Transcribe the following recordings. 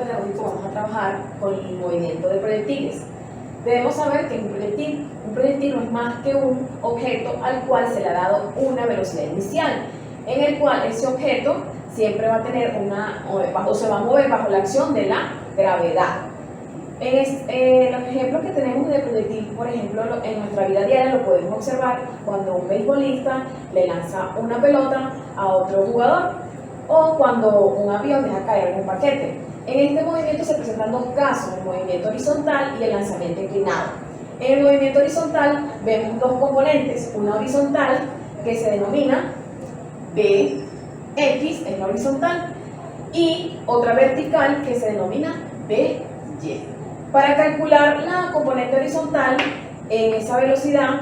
pedagógico vamos a trabajar con el movimiento de proyectiles. Debemos saber que un proyectil no es más que un objeto al cual se le ha dado una velocidad inicial, en el cual ese objeto siempre va a tener o se va a mover bajo la acción de la gravedad. Los ejemplos que tenemos de proyectil, por ejemplo, en nuestra vida diaria lo podemos observar cuando un beisbolista le lanza una pelota a otro jugador o cuando un avión deja caer un paquete. En este movimiento se presentan dos casos, el movimiento horizontal y el lanzamiento inclinado. En el movimiento horizontal vemos dos componentes, una horizontal que se denomina Bx, es la horizontal, y otra vertical que se denomina By. Para calcular la componente horizontal en esa velocidad,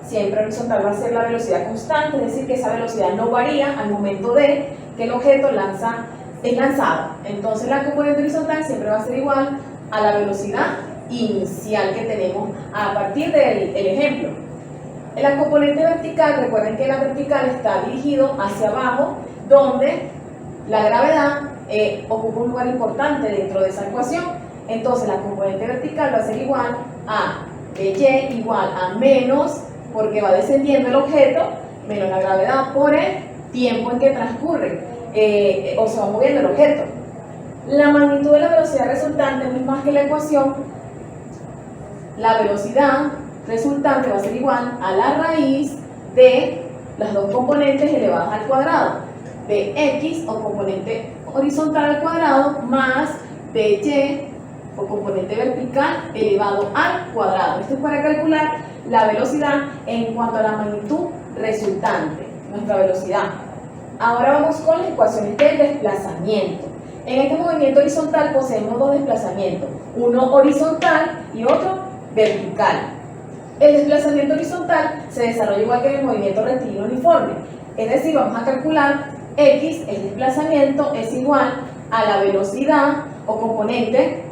siempre horizontal va a ser la velocidad constante, es decir, que esa velocidad no varía al momento de que el objeto es lanzado. Entonces la componente horizontal siempre va a ser igual a la velocidad inicial que tenemos a partir del ejemplo. En la componente vertical, recuerden que la vertical está dirigido hacia abajo, donde la gravedad ocupa un lugar importante dentro de esa ecuación. Entonces la componente vertical va a ser igual a y igual a menos, porque va descendiendo el objeto, menos la gravedad por el tiempo en que transcurre o se va moviendo el objeto. La magnitud de la velocidad resultante no es más que la ecuación. La velocidad resultante va a ser igual a la raíz de las dos componentes elevadas al cuadrado, Bx o componente horizontal al cuadrado más By o componente vertical elevado al cuadrado. Esto es para calcular la velocidad en cuanto a la magnitud resultante, nuestra velocidad. Ahora vamos con las ecuaciones del desplazamiento. En este movimiento horizontal poseemos dos desplazamientos, uno horizontal y otro vertical. El desplazamiento horizontal se desarrolla igual que en el movimiento rectilíneo uniforme, es decir, vamos a calcular x, el desplazamiento es igual a la velocidad o componente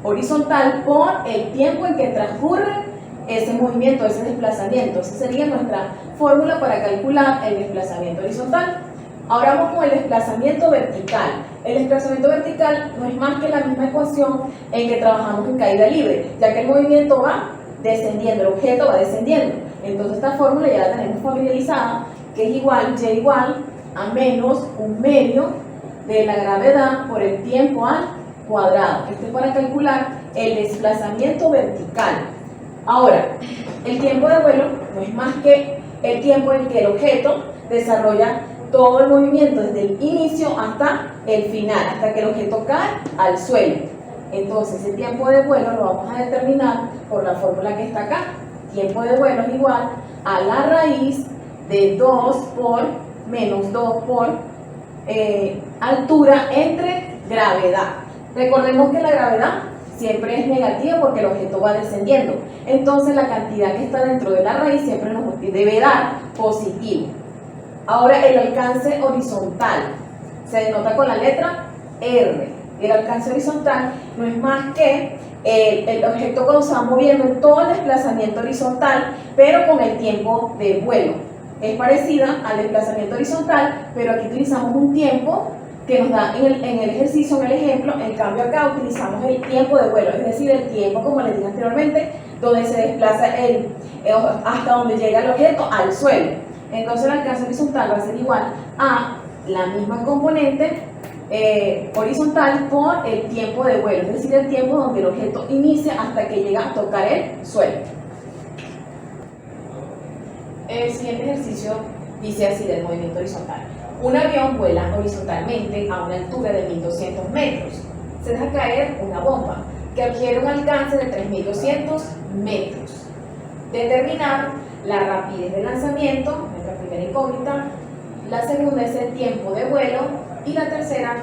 horizontal por el tiempo en que transcurre ese movimiento, ese desplazamiento. Esa sería nuestra fórmula para calcular el desplazamiento horizontal. Ahora vamos con el desplazamiento vertical. El desplazamiento vertical no es más que la misma ecuación en que trabajamos en caída libre, ya que el movimiento va descendiendo, el objeto va descendiendo. Entonces esta fórmula ya la tenemos familiarizada, que es y igual a menos un medio de la gravedad por el tiempo al cuadrado. Esto es para calcular el desplazamiento vertical. Ahora, el tiempo de vuelo no es más que el tiempo en que el objeto desarrolla todo el movimiento desde el inicio hasta el final, hasta que el objeto cae al suelo. Entonces, el tiempo de vuelo lo vamos a determinar por la fórmula que está acá. Tiempo de vuelo es igual a la raíz de 2 por menos 2 por altura entre gravedad. Recordemos que la gravedad siempre es negativa porque el objeto va descendiendo. Entonces la cantidad que está dentro de la raíz siempre nos debe dar positivo. Ahora el alcance horizontal se denota con la letra R. El alcance horizontal no es más que el objeto cuando se va moviendo en todo el desplazamiento horizontal, pero con el tiempo de vuelo. Es parecida al desplazamiento horizontal, pero aquí utilizamos un tiempo que nos da en el ejercicio, en el ejemplo. En cambio acá utilizamos el tiempo de vuelo, es decir, el tiempo, como les dije anteriormente, donde se desplaza hasta donde llega el objeto al suelo. Entonces el alcance horizontal va a ser igual a la misma componente horizontal por el tiempo de vuelo, es decir, el tiempo donde el objeto inicia hasta que llega a tocar el suelo. El siguiente ejercicio dice así del movimiento horizontal. Un avión vuela horizontalmente a una altura de 1200 metros. Se deja caer una bomba que adquiere un alcance de 3200 metros. Determinar la rapidez de lanzamiento, nuestra primera incógnita. La segunda es el tiempo de vuelo. Y la tercera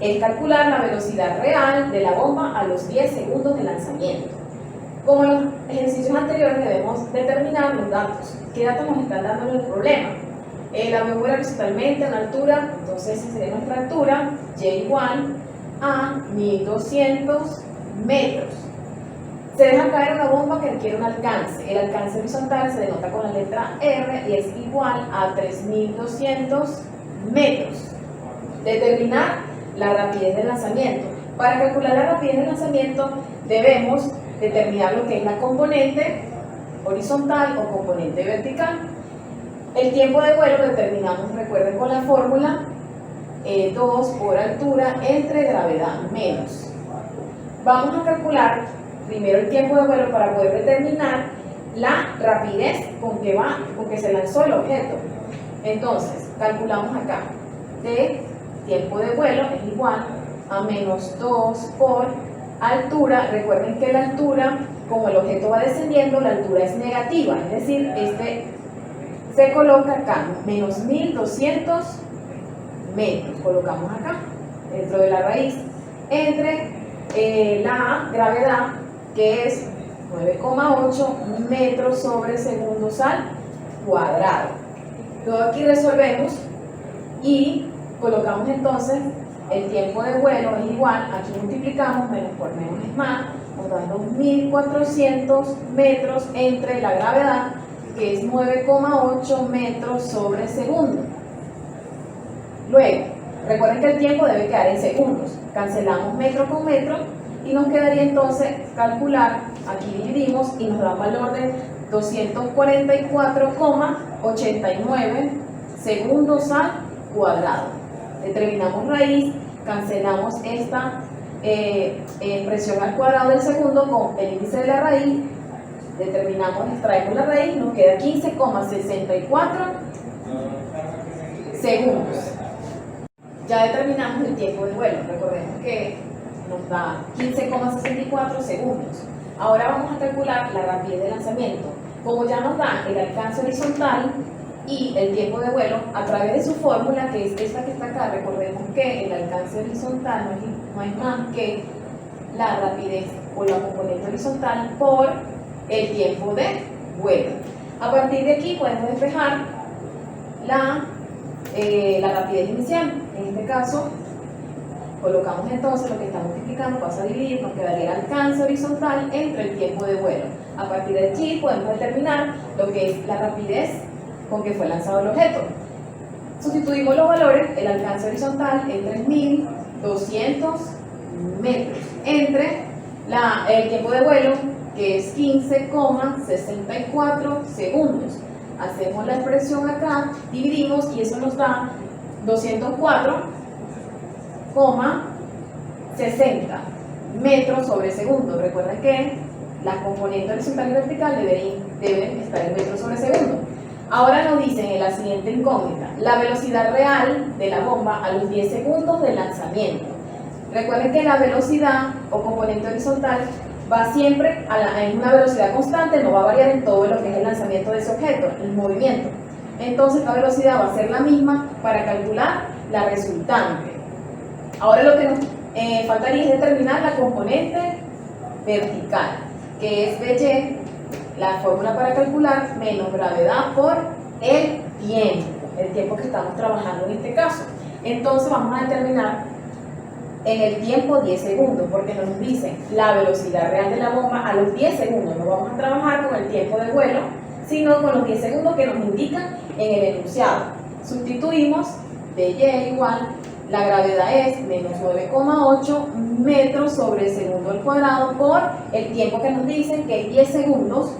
es calcular la velocidad real de la bomba a los 10 segundos de lanzamiento. Como en los ejercicios anteriores, debemos determinar los datos. ¿Qué datos nos están dando en el problema? El avión vuela horizontalmente a una altura, entonces esa sería nuestra altura, y igual a 1200 metros. Se deja caer una bomba que adquiere un alcance. El alcance horizontal se denota con la letra R y es igual a 3200 metros. Determinar la rapidez del lanzamiento. Para calcular la rapidez del lanzamiento debemos determinar lo que es la componente horizontal o componente vertical. El tiempo de vuelo lo determinamos, recuerden, con la fórmula 2 por altura entre gravedad menos. Vamos a calcular primero el tiempo de vuelo para poder determinar la rapidez con que se lanzó el objeto. Entonces, calculamos acá de tiempo de vuelo es igual a menos 2 por altura. Recuerden que la altura, como el objeto va descendiendo, la altura es negativa, es decir, este se coloca acá, menos 1200 metros, colocamos acá, dentro de la raíz, entre la gravedad, que es 9,8 metros sobre segundos al cuadrado. Luego aquí resolvemos y colocamos entonces el tiempo de vuelo es igual, aquí multiplicamos, menos por menos es más, nos dan 2400 metros entre la gravedad, que es 9,8 metros sobre segundo. Luego, recuerden que el tiempo debe quedar en segundos. Cancelamos metro con metro y nos quedaría entonces calcular, aquí dividimos y nos da un valor de 244,89 segundos al cuadrado. Determinamos raíz, cancelamos esta expresión al cuadrado del segundo con el índice de la raíz, determinamos, extraemos la raíz, nos queda 15,64 segundos. Ya determinamos el tiempo de vuelo, recordemos que nos da 15,64 segundos. Ahora vamos a calcular la rapidez de lanzamiento. Como ya nos da el alcance horizontal y el tiempo de vuelo, a través de su fórmula, que es esta que está acá, recordemos que el alcance horizontal no es más que la rapidez o la componente horizontal por el tiempo de vuelo. A partir de aquí podemos despejar la rapidez inicial. En este caso, colocamos entonces lo que está multiplicando, pasa a dividir, nos quedaría el alcance horizontal entre el tiempo de vuelo. A partir de aquí podemos determinar lo que es la rapidez con que fue lanzado el objeto. Sustituimos los valores, el alcance horizontal es 3200 metros, entre el tiempo de vuelo, que es 15,64 segundos. Hacemos la expresión acá, dividimos y eso nos da 204,60 metros sobre segundo. Recuerden que las componentes horizontal y vertical deben estar en metros sobre segundo. Ahora nos dicen en la siguiente incógnita, la velocidad real de la bomba a los 10 segundos de lanzamiento. Recuerden que la velocidad o componente horizontal va siempre en una velocidad constante, no va a variar en todo lo que es el lanzamiento de ese objeto, el movimiento. Entonces la velocidad va a ser la misma para calcular la resultante. Ahora lo que nos faltaría es determinar la componente vertical, que es BY, la fórmula para calcular menos gravedad por el tiempo que estamos trabajando en este caso. Entonces vamos a determinar en el tiempo 10 segundos, porque nos dicen la velocidad real de la bomba a los 10 segundos. No vamos a trabajar con el tiempo de vuelo, sino con los 10 segundos que nos indican en el enunciado. Sustituimos BY igual, la gravedad es menos 9,8 metros sobre segundo al cuadrado por el tiempo que nos dicen, que es 10 segundos.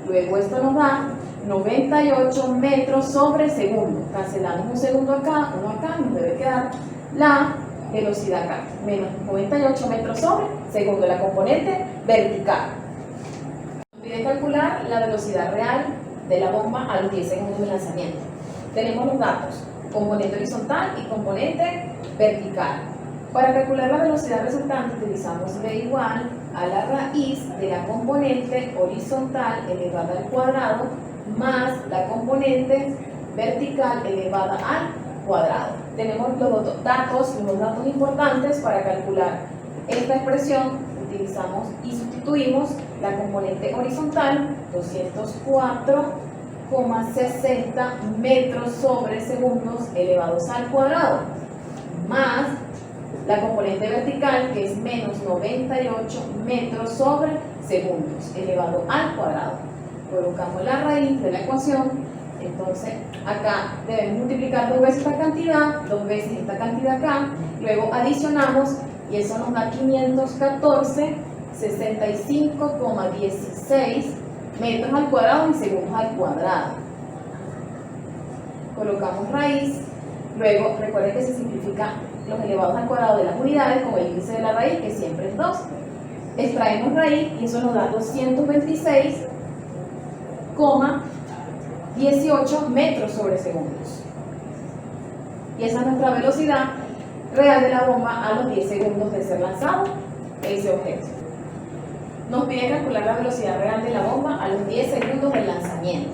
Luego esto nos da 98 metros sobre segundo. Cancelamos un segundo acá, uno acá, nos debe quedar la velocidad acá, menos 98 metros sobre segundo, la componente vertical. Nos pide calcular la velocidad real de la bomba a los 10 segundos de lanzamiento. Tenemos los datos, componente horizontal y componente vertical. Para calcular la velocidad resultante utilizamos B igual a la raíz de la componente horizontal elevada al cuadrado más la componente vertical elevada al cuadrado. Tenemos los datos importantes para calcular esta expresión. Utilizamos y sustituimos la componente horizontal, 204,60 metros sobre segundos elevados al cuadrado, más la componente vertical, que es menos 98 metros sobre segundos elevado al cuadrado. Colocamos la raíz de la ecuación Entonces, acá debemos multiplicar 2 veces esta cantidad, 2 veces esta cantidad acá, luego adicionamos y eso nos da 514, 65,16 metros al cuadrado y segundos al cuadrado. Colocamos raíz, luego recuerden que se simplifica los elevados al cuadrado de las unidades con el índice de la raíz, que siempre es 2. Extraemos raíz y eso nos da 226,18 metros sobre segundos. Y esa es nuestra velocidad real de la bomba a los 10 segundos de ser lanzado ese objeto. Nos pide calcular la velocidad real de la bomba a los 10 segundos del lanzamiento.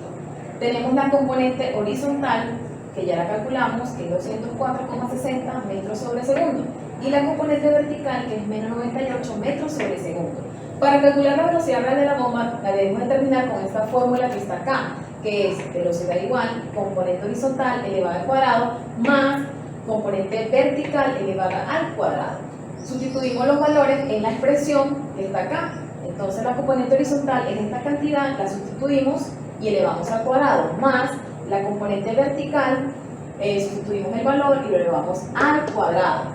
Tenemos la componente horizontal, que ya la calculamos, que es 204,60 metros sobre segundo, y la componente vertical, que es menos 98 metros sobre segundo. Para calcular la velocidad real de la bomba, la debemos determinar con esta fórmula que está acá, que es velocidad igual componente horizontal elevada al cuadrado más componente vertical elevada al cuadrado. Sustituimos los valores en la expresión que está acá. Entonces la componente horizontal es esta cantidad, la sustituimos y elevamos al cuadrado, más la componente vertical, sustituimos el valor y lo elevamos al cuadrado.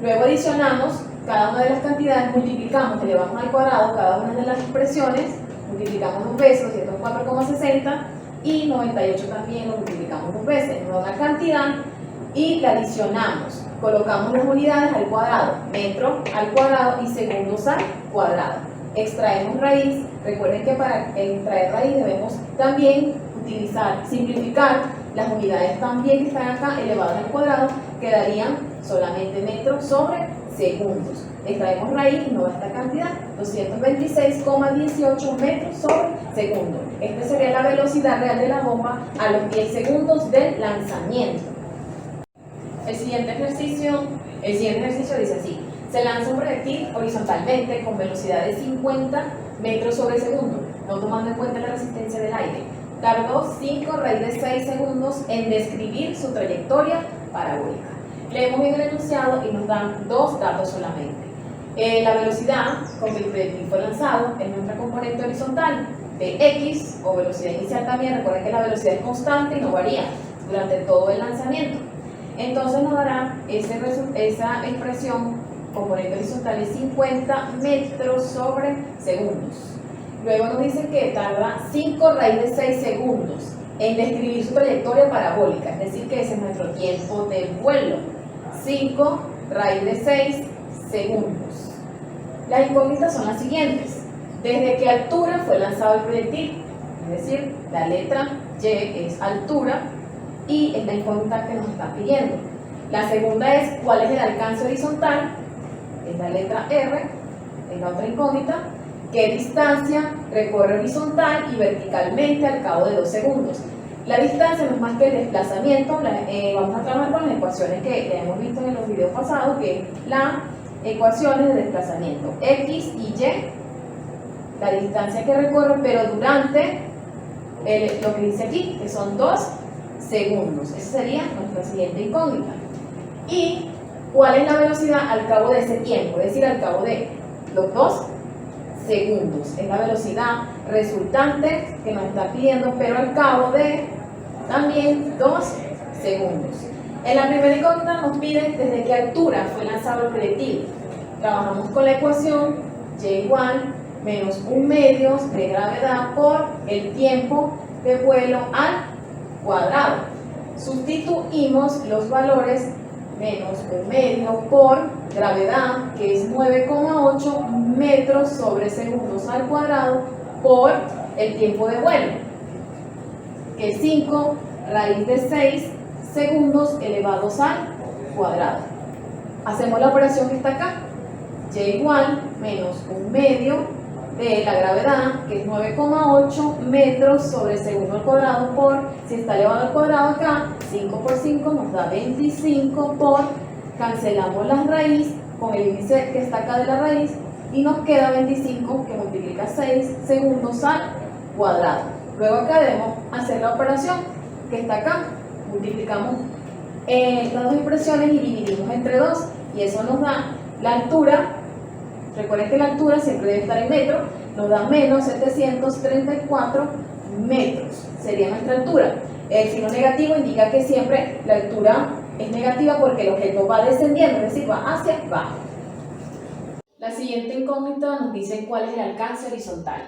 Luego adicionamos cada una de las cantidades, multiplicamos, elevamos al cuadrado cada una de las expresiones, multiplicamos 2 veces, 204,60 y 98 también lo multiplicamos 2 veces, nos da una cantidad y la adicionamos. Colocamos las unidades al cuadrado, metro al cuadrado y segundos al cuadrado. Extraemos raíz. Recuerden que para extraer raíz debemos también simplificar las unidades también que están acá elevadas al cuadrado, quedarían solamente metros sobre segundos. Extraemos raíz y nos da esta cantidad, 226,18 metros sobre segundo. Esta sería la velocidad real de la bomba a los 10 segundos del lanzamiento. El siguiente ejercicio dice así: se lanza un proyectil horizontalmente con velocidad de 50 metros sobre segundo, no tomando en cuenta la resistencia del aire. Tardó 5 raíz de 6 segundos en describir su trayectoria parabólica. Leemos bien el enunciado y nos dan 2 datos solamente. La velocidad con que el proyectil fue lanzado es nuestra componente horizontal de x, o velocidad inicial también. Recuerden que la velocidad es constante y no varía durante todo el lanzamiento. Entonces nos dará esa expresión, componente horizontal es 50 metros sobre segundos. Luego nos dice que tarda 5 raíz de 6 segundos en describir su trayectoria parabólica, es decir, que ese es nuestro tiempo de vuelo. 5 raíz de 6 segundos. Las incógnitas son las siguientes: ¿desde qué altura fue lanzado el proyectil? Es decir, la letra Y es altura y es la incógnita que nos están pidiendo. La segunda es ¿cuál es el alcance horizontal? Es la letra R, es la otra incógnita. ¿Qué distancia recorre horizontal y verticalmente al cabo de 2 segundos? La distancia no es más que el desplazamiento. Vamos a trabajar con las ecuaciones que hemos visto en los videos pasados, que es las ecuaciones de desplazamiento X y Y, la distancia que recorre, pero durante lo que dice aquí, que son 2 segundos. Esa sería nuestra siguiente incógnita. ¿Y cuál es la velocidad al cabo de ese tiempo? Es decir, al cabo de los 2 segundos. Es la velocidad resultante que nos está pidiendo, pero al cabo de también 2 segundos. En la primera incógnita nos pide desde qué altura fue lanzado el proyectil. Trabajamos con la ecuación y igual menos 1 medio de gravedad por el tiempo de vuelo al cuadrado. Sustituimos los valores, menos 1 medio por gravedad, que es 9,8 metros sobre segundos al cuadrado, por el tiempo de vuelo, que es 5 raíz de 6 segundos elevados al cuadrado. Hacemos la operación que está acá, y igual menos 1 medio de la gravedad, que es 9,8 metros sobre segundo al cuadrado, por, si está elevado al cuadrado acá, 5 por 5 nos da 25, por, cancelamos la raíz con el índice que está acá de la raíz y nos queda 25, que multiplica 6 segundos al cuadrado. Luego acá debemos hacer la operación que está acá, multiplicamos las dos expresiones y dividimos entre 2 y eso nos da la altura. Recuerden que la altura siempre debe estar en metros, nos da menos 734 metros, sería nuestra altura. El signo negativo indica que siempre la altura es negativa porque el objeto va descendiendo, es decir, va hacia abajo. La siguiente incógnita nos dice cuál es el alcance horizontal.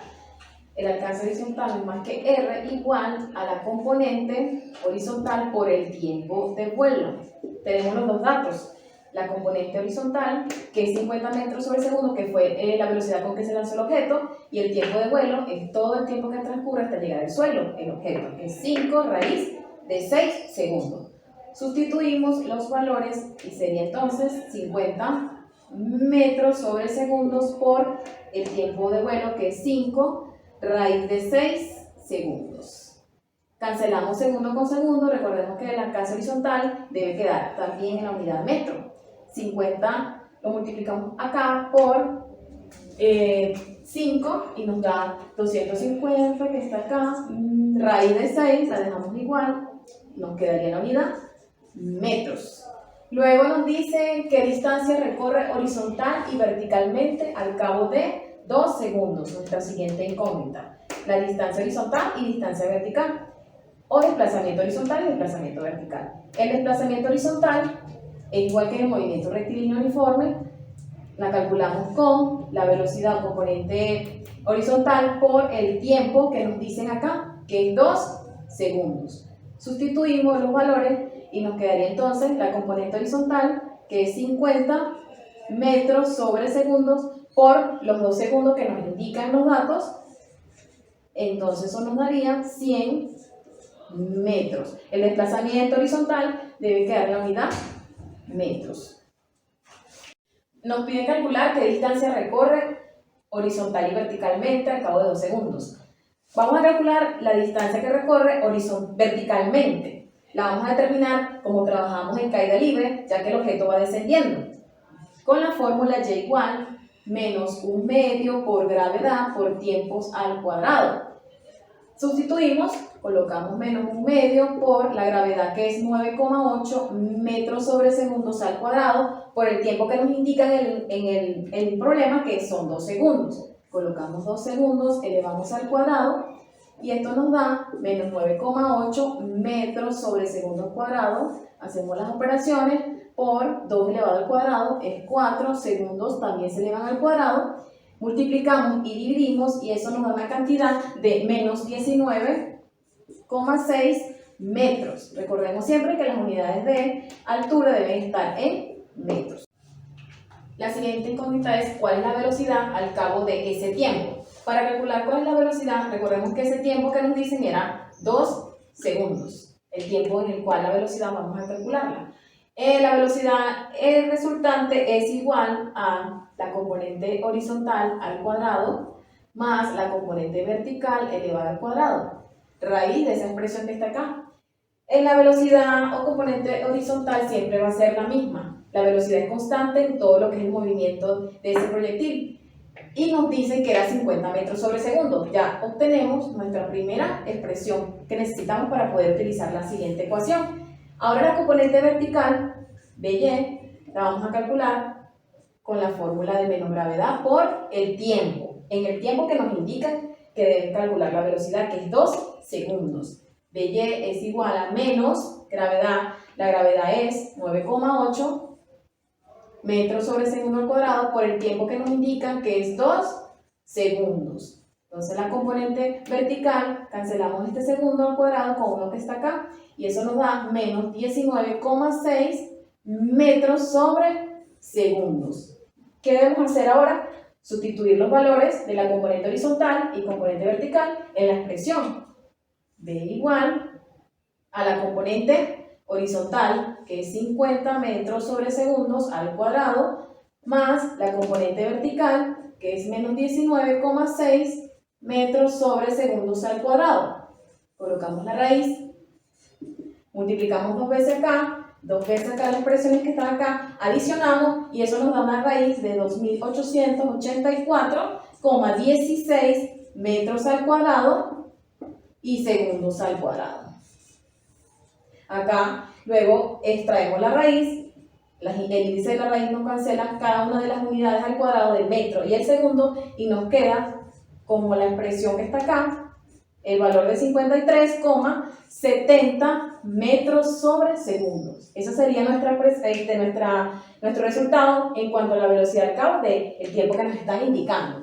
El alcance horizontal es más que r igual a la componente horizontal por el tiempo de vuelo. Tenemos los dos datos. La componente horizontal, que es 50 metros sobre segundo, que fue la velocidad con que se lanzó el objeto, y el tiempo de vuelo es todo el tiempo que transcurre hasta llegar al suelo, el objeto, que es 5 raíz de 6 segundos. Sustituimos los valores y sería entonces 50 metros sobre segundos por el tiempo de vuelo, que es 5 raíz de 6 segundos. Cancelamos segundo con segundo, recordemos que el alcance horizontal debe quedar también en la unidad metro. 50 lo multiplicamos acá por 5 y nos da 250, que está acá, raíz de 6, la dejamos igual, nos quedaría la unidad metros. Luego nos dice qué distancia recorre horizontal y verticalmente al cabo de 2 segundos, nuestra siguiente incógnita. La distancia horizontal y distancia vertical, o desplazamiento horizontal y desplazamiento vertical. El desplazamiento horizontal es igual que el movimiento rectilíneo uniforme, la calculamos con la velocidad o componente horizontal por el tiempo que nos dicen acá, que es 2 segundos. Sustituimos los valores y nos quedaría entonces la componente horizontal, que es 50 metros sobre segundos por los 2 segundos que nos indican los datos. Entonces eso nos daría 100 metros. El desplazamiento horizontal debe quedar en la unidad metros. Nos pide calcular qué distancia recorre horizontal y verticalmente al cabo de 2 segundos. Vamos a calcular la distancia que recorre verticalmente. La vamos a determinar como trabajamos en caída libre, ya que el objeto va descendiendo, con la fórmula y igual menos 1/2 por gravedad por tiempos al cuadrado. Sustituimos, colocamos menos 1/2 por la gravedad, que es 9,8 metros sobre segundos al cuadrado, por el tiempo que nos indican en el problema, que son 2 segundos. Colocamos 2 segundos, elevamos al cuadrado, y esto nos da menos 9,8 metros sobre segundos al cuadrado. Hacemos las operaciones por 2 elevado al cuadrado, es 4 segundos, también se elevan al cuadrado. Multiplicamos y dividimos y eso nos da una cantidad de menos 19,6 metros. Recordemos siempre que las unidades de altura deben estar en metros. La siguiente incógnita es cuál es la velocidad al cabo de ese tiempo. Para calcular cuál es la velocidad, recordemos que ese tiempo que nos dicen era 2 segundos, el tiempo en el cual la velocidad vamos a calcularla. La velocidad resultante es igual a la componente horizontal al cuadrado más la componente vertical elevada al cuadrado, raíz de esa expresión que está acá. En la velocidad o componente horizontal siempre va a ser la misma. La velocidad es constante en todo lo que es el movimiento de ese proyectil. Y nos dicen que era 50 metros sobre segundo. Ya obtenemos nuestra primera expresión que necesitamos para poder utilizar la siguiente ecuación. Ahora la componente vertical, BY, la vamos a calcular con la fórmula de menos gravedad por el tiempo. En el tiempo que nos indican que deben calcular la velocidad, que es 2 segundos. BY es igual a menos gravedad, la gravedad es 9,8 metros sobre segundo al cuadrado por el tiempo que nos indican, que es 2 segundos. Entonces la componente vertical, cancelamos este segundo al cuadrado con uno que está acá y eso nos da menos 19,6 metros sobre segundos. ¿Qué debemos hacer ahora? Sustituir los valores de la componente horizontal y componente vertical en la expresión. B igual a la componente horizontal, que es 50 metros sobre segundos al cuadrado, más la componente vertical, que es menos 19,6 metros sobre segundos al cuadrado. Colocamos la raíz, multiplicamos 2 veces acá, 2 veces acá las expresiones que están acá, adicionamos y eso nos da una raíz de 2884,16 metros al cuadrado y segundos al cuadrado. Acá luego extraemos la raíz, el índice de la raíz nos cancela cada una de las unidades al cuadrado del metro y el segundo y nos queda como la expresión que está acá, el valor de 53,70 metros sobre segundos. Ese sería nuestro resultado en cuanto a la velocidad al cabo del tiempo que nos están indicando.